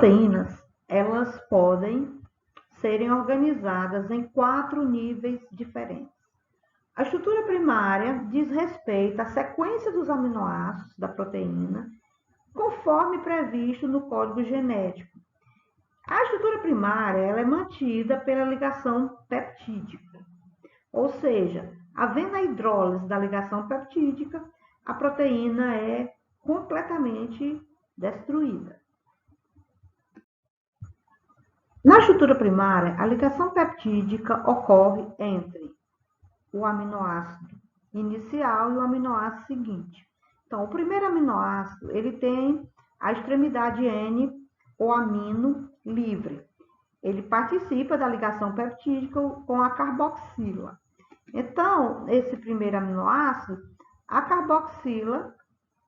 proteínas, elas podem serem organizadas em 4 níveis diferentes. A estrutura primária diz respeito à sequência dos aminoácidos da proteína, conforme previsto no código genético. A estrutura primária ela é mantida pela ligação peptídica, ou seja, havendo a hidrólise da ligação peptídica, a proteína é completamente destruída. Na estrutura primária, a ligação peptídica ocorre entre o aminoácido inicial e o aminoácido seguinte. Então, o primeiro aminoácido, ele tem a extremidade N, ou amino livre. Ele participa da ligação peptídica com a carboxila. Então, esse primeiro aminoácido, a carboxila,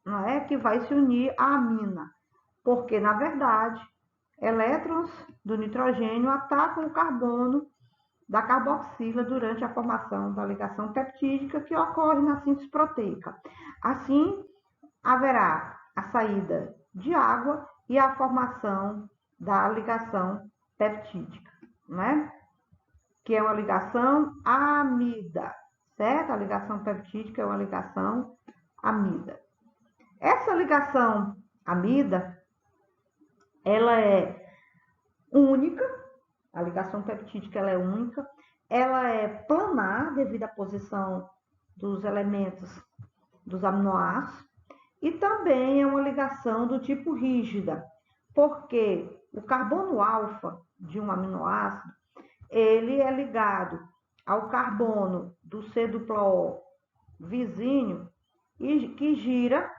não é, que vai se unir à amina, porque, na verdade, elétrons do nitrogênio atacam o carbono da carboxila durante a formação da ligação peptídica que ocorre na síntese proteica. Assim, haverá a saída de água e a formação da ligação peptídica, né? Que é uma ligação amida, certo? A ligação peptídica é uma ligação amida. Essa ligação amida, ela é única, a ligação peptídica ela é única, ela é planar devido à posição dos elementos dos aminoácidos e também é uma ligação do tipo rígida, porque o carbono alfa de um aminoácido, ele é ligado ao carbono do C-O vizinho e que gira,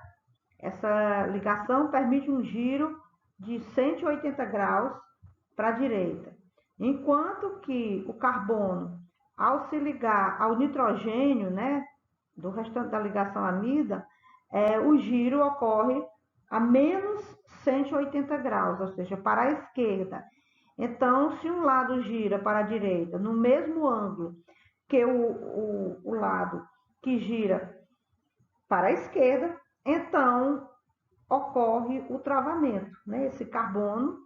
essa ligação permite um giro de 180 graus para a direita, enquanto que o carbono, ao se ligar ao nitrogênio, né, do restante da ligação amida, o giro ocorre a menos 180 graus, ou seja, para a esquerda. Então, se um lado gira para a direita no mesmo ângulo que o lado que gira para a esquerda, então ocorre o travamento, né? Esse carbono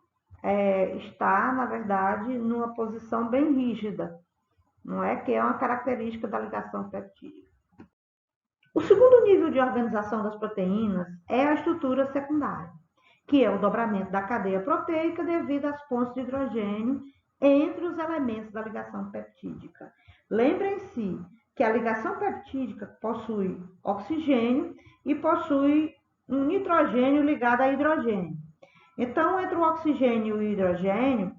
está, na verdade, numa posição bem rígida, não é? Que é uma característica da ligação peptídica. O segundo nível de organização das proteínas é a estrutura secundária, que é o dobramento da cadeia proteica devido às pontes de hidrogênio entre os elementos da ligação peptídica. Lembrem-se que a ligação peptídica possui oxigênio e possui um nitrogênio ligado a hidrogênio. Então, entre o oxigênio e o hidrogênio,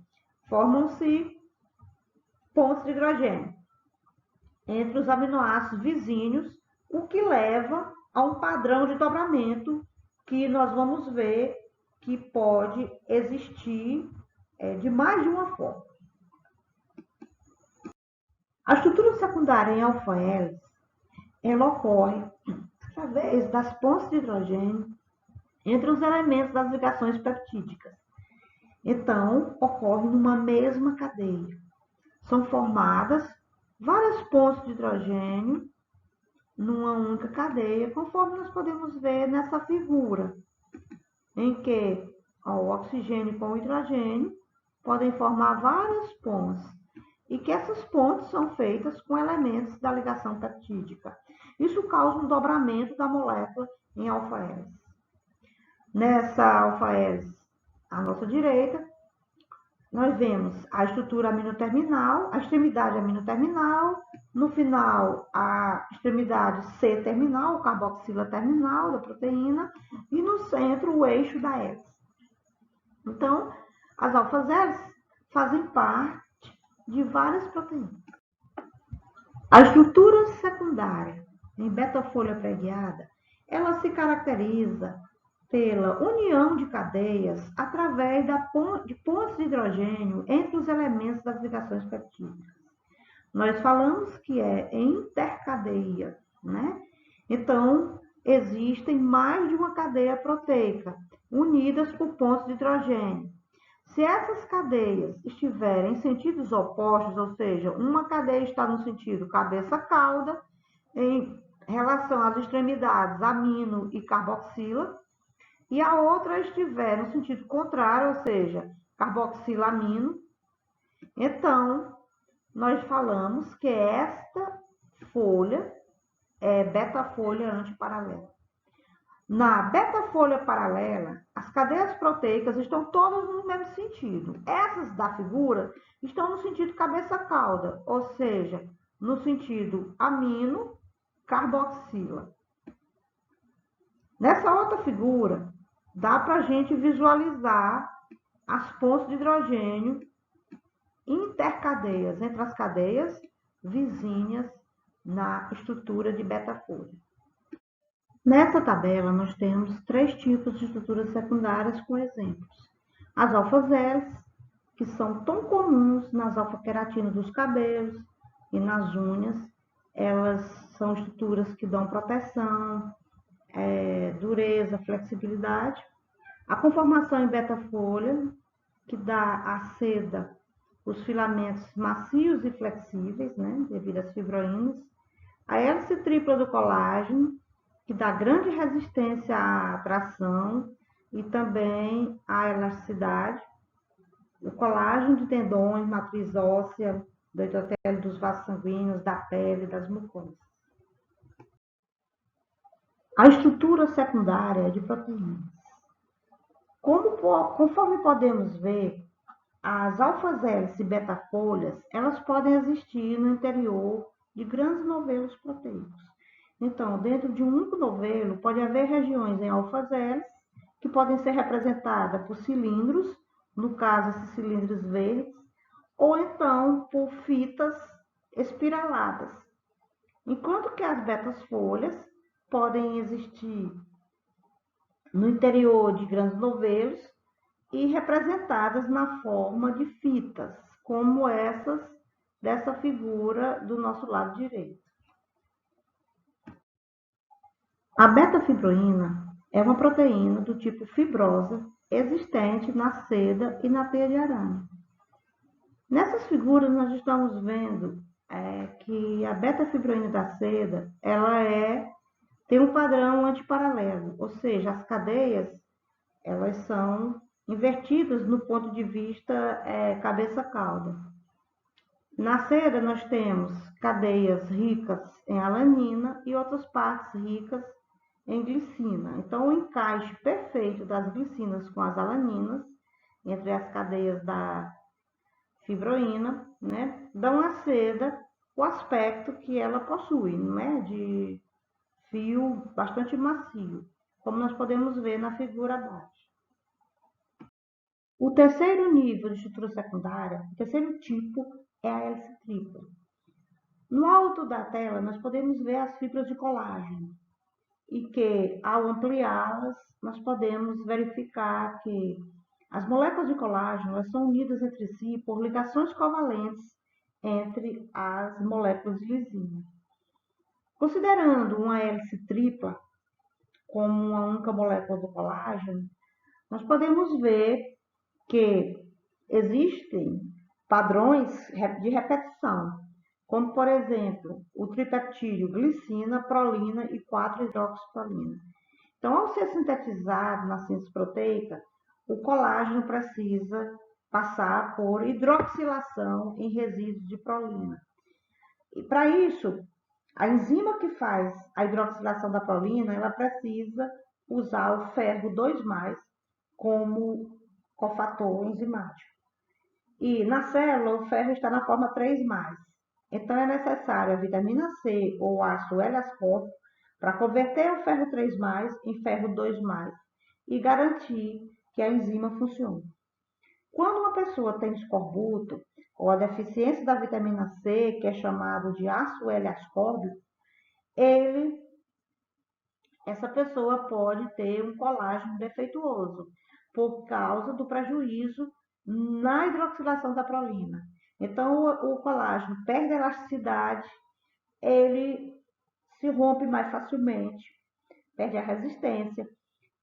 formam-se pontes de hidrogênio entre os aminoácidos vizinhos, o que leva a um padrão de dobramento que nós vamos ver que pode existir de mais de uma forma. A estrutura secundária em alfa-hélice, ela ocorre através das pontes de hidrogênio entre os elementos das ligações peptídicas. Então, ocorre numa mesma cadeia. São formadas várias pontes de hidrogênio numa única cadeia, conforme nós podemos ver nessa figura, em que o oxigênio com o hidrogênio podem formar várias pontes, e que essas pontes são feitas com elementos da ligação peptídica. Isso causa um dobramento da molécula em alfa-hélice. Nessa alfa-hélice à nossa direita, nós vemos a estrutura aminoterminal, a extremidade aminoterminal, no final a extremidade C-terminal, o carboxila terminal da proteína, e no centro o eixo da hélice. Então, as alfas-hélices fazem parte de várias proteínas. A estrutura secundária em beta-folha preguiada, ela se caracteriza pela união de cadeias através de pontes de hidrogênio entre os elementos das ligações peptídicas. Nós falamos que é intercadeia, né? Então, existem mais de uma cadeia proteica unidas por pontes de hidrogênio. Se essas cadeias estiverem em sentidos opostos, ou seja, uma cadeia está no sentido cabeça-cauda, em relação às extremidades amino e carboxila, e a outra estiver no sentido contrário, ou seja, carboxilamino, então nós falamos que esta folha é beta-folha antiparalela. Na beta-folha paralela, as cadeias proteicas estão todas no mesmo sentido. Essas da figura estão no sentido cabeça-cauda, ou seja, no sentido amino-carboxila. Nessa outra figura, dá para a gente visualizar as pontes de hidrogênio intercadeias, entre as cadeias vizinhas na estrutura de beta-folha. Nessa tabela, nós temos 3 tipos de estruturas secundárias com exemplos. As alfa-zelis, que são tão comuns nas alfa-queratinas dos cabelos e nas unhas. Elas são estruturas que dão proteção, dureza, flexibilidade. A conformação em beta-folha, que dá à seda os filamentos macios e flexíveis, né, devido às fibroínas. A hélice tripla do colágeno, que dá grande resistência à tração e também à elasticidade. O colágeno de tendões, matriz óssea, do endotélio, dos vasos sanguíneos, da pele, das mucosas. A estrutura secundária de proteínas. Conforme podemos ver, as alfa-hélices e beta-folhas, elas podem existir no interior de grandes novelos proteicos. Então, dentro de um único novelo, pode haver regiões em alfa-hélices, que podem ser representadas por cilindros, no caso, esses cilindros verdes, ou então por fitas espiraladas. Enquanto que as beta-folhas podem existir no interior de grandes novelos e representadas na forma de fitas, como essas dessa figura do nosso lado direito. A beta-fibroína é uma proteína do tipo fibrosa existente na seda e na teia de aranha. Nessas figuras nós estamos vendo que a beta-fibroína da seda tem um padrão antiparalelo, ou seja, as cadeias elas são invertidas no ponto de vista cabeça-cauda. Na seda nós temos cadeias ricas em alanina e outras partes ricas em glicina. Então, o encaixe perfeito das glicinas com as alaninas, entre as cadeias da fibroína, né, dão à seda o aspecto que ela possui, né, de fio bastante macio, como nós podemos ver na figura abaixo. O terceiro nível de estrutura secundária, o terceiro tipo, é a hélice tripla. No alto da tela, nós podemos ver as fibras de colágeno, e que, ao ampliá-las, nós podemos verificar que as moléculas de colágeno elas são unidas entre si por ligações covalentes entre as moléculas de lisina. Considerando uma hélice tripla como uma única molécula do colágeno, nós podemos ver que existem padrões de repetição, como, por exemplo, o tripeptídeo glicina, prolina e 4-hidroxiprolina. Então, ao ser sintetizado na síntese proteica, o colágeno precisa passar por hidroxilação em resíduos de prolina. E para isso, a enzima que faz a hidroxilação da prolina, ela precisa usar o ferro 2+, como cofator enzimático. E na célula, o ferro está na forma 3+. Então, é necessária a vitamina C ou ácido L-ascórbico para converter o ferro 3+, em ferro 2+, e garantir que a enzima funcione. Quando uma pessoa tem escorbuto, ou a deficiência da vitamina C, que é chamado de ácido L-ascórbico, essa pessoa pode ter um colágeno defeituoso, por causa do prejuízo na hidroxilação da prolina. Então, o colágeno perde a elasticidade, ele se rompe mais facilmente, perde a resistência.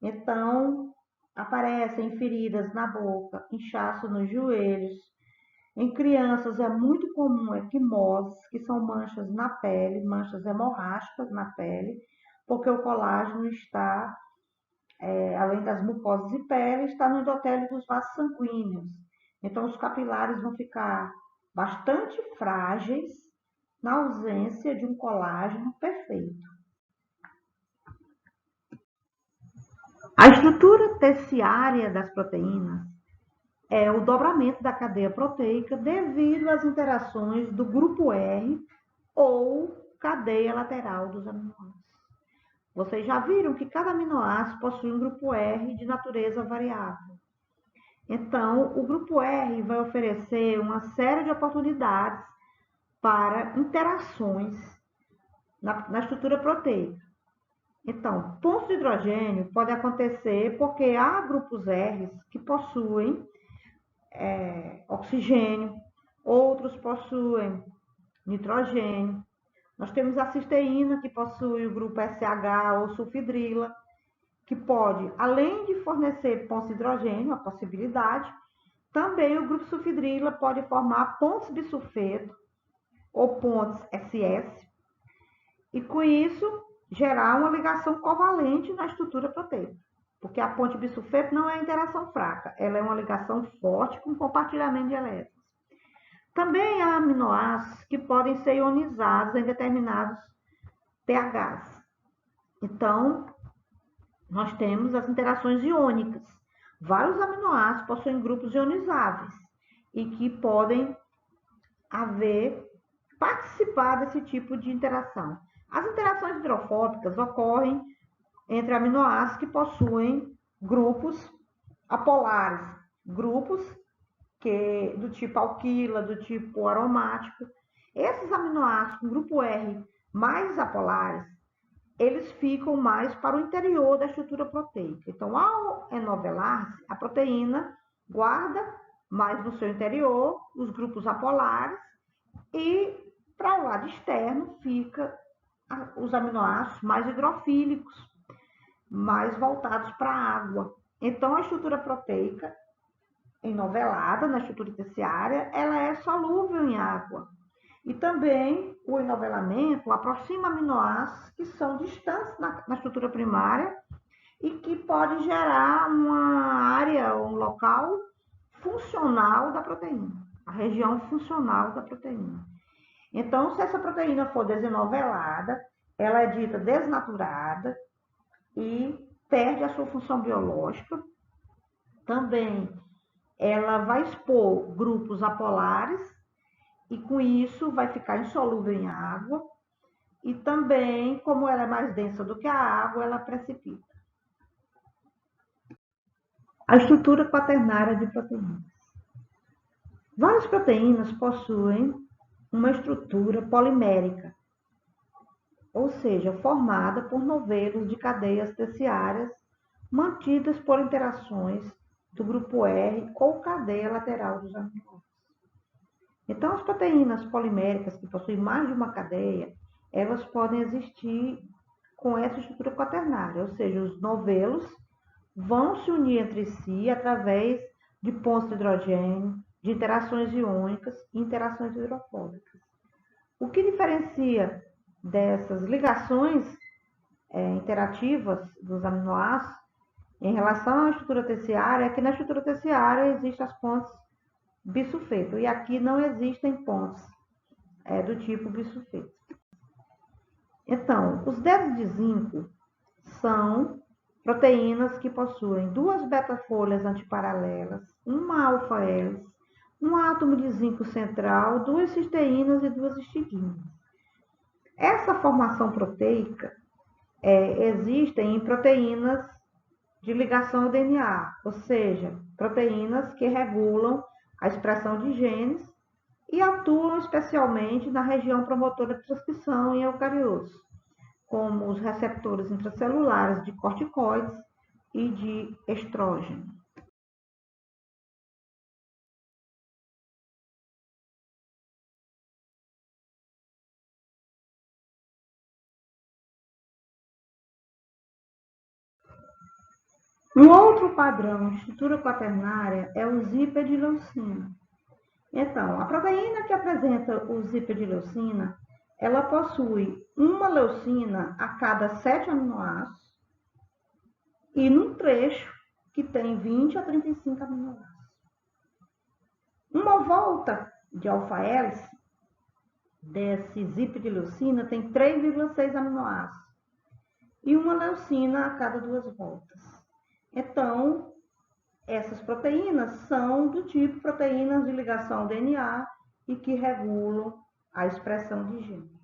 Então, aparecem feridas na boca, inchaço nos joelhos. Em crianças é muito comum equimoses, que são manchas na pele, manchas hemorrágicas na pele, porque o colágeno está além das mucosas e pele, está no endotélio dos vasos sanguíneos. Então, os capilares vão ficar bastante frágeis na ausência de um colágeno perfeito. A estrutura terciária das proteínas é o dobramento da cadeia proteica devido às interações do grupo R ou cadeia lateral dos aminoácidos. Vocês já viram que cada aminoácido possui um grupo R de natureza variável. Então, o grupo R vai oferecer uma série de oportunidades para interações na estrutura proteica. Então, pontos de hidrogênio podem acontecer porque há grupos R que possuem oxigênio, outros possuem nitrogênio. Nós temos a cisteína, que possui o grupo SH ou sulfidrila, que pode, além de fornecer pontos de hidrogênio, a possibilidade, também o grupo sulfidrila pode formar pontos bisulfeto ou pontos SS, e com isso gerar uma ligação covalente na estrutura proteica, porque a ponte bisulfeto não é interação fraca, ela é uma ligação forte com compartilhamento de elétrons. Também há aminoácidos que podem ser ionizados em determinados pHs. Então, nós temos as interações iônicas. Vários aminoácidos possuem grupos ionizáveis e que podem participar desse tipo de interação. As interações hidrofóbicas ocorrem entre aminoácidos que possuem grupos apolares, grupos do tipo alquila, do tipo aromático. Esses aminoácidos com grupo R mais apolares, eles ficam mais para o interior da estrutura proteica. Então, ao enovelar-se, a proteína guarda mais no seu interior os grupos apolares e para o lado externo fica os aminoácidos mais hidrofílicos, mais voltados para a água. Então, a estrutura proteica enovelada, na estrutura terciária, ela é solúvel em água. E também o enovelamento aproxima aminoácidos que são distantes na estrutura primária e que pode gerar uma área, um local funcional da proteína, a região funcional da proteína. Então, se essa proteína for desenovelada, ela é dita desnaturada e perde a sua função biológica. Também ela vai expor grupos apolares e com isso vai ficar insolúvel em água e também, como ela é mais densa do que a água, ela precipita. A estrutura quaternária de proteínas. Várias proteínas possuem uma estrutura polimérica, ou seja, formada por novelos de cadeias terciárias mantidas por interações do grupo R ou cadeia lateral dos aminoácidos. Então, as proteínas poliméricas que possuem mais de uma cadeia, elas podem existir com essa estrutura quaternária, ou seja, os novelos vão se unir entre si através de pontos de hidrogênio, de interações iônicas e interações hidrofóbicas. O que diferencia dessas ligações interativas dos aminoácidos em relação à estrutura terciária é que na estrutura terciária existem as pontes bisulfeto e aqui não existem pontes do tipo bisulfeto. Então, os dedos de zinco são proteínas que possuem duas beta-folhas antiparalelas, uma alfa-hélice, um átomo de zinco central, duas cisteínas e duas histidinas. Essa formação proteica existe em proteínas de ligação ao DNA, ou seja, proteínas que regulam a expressão de genes e atuam especialmente na região promotora de transcrição em eucariotos, como os receptores intracelulares de corticoides e de estrógeno. Um outro padrão de estrutura quaternária é o zíper de leucina. Então, a proteína que apresenta o zíper de leucina, ela possui uma leucina a cada 7 aminoácidos e num trecho que tem 20 a 35 aminoácidos. Uma volta de alfa-hélice desse zip de leucina tem 3,6 aminoácidos e uma leucina a cada 2 voltas. Então, essas proteínas são do tipo proteínas de ligação ao DNA e que regulam a expressão de genes.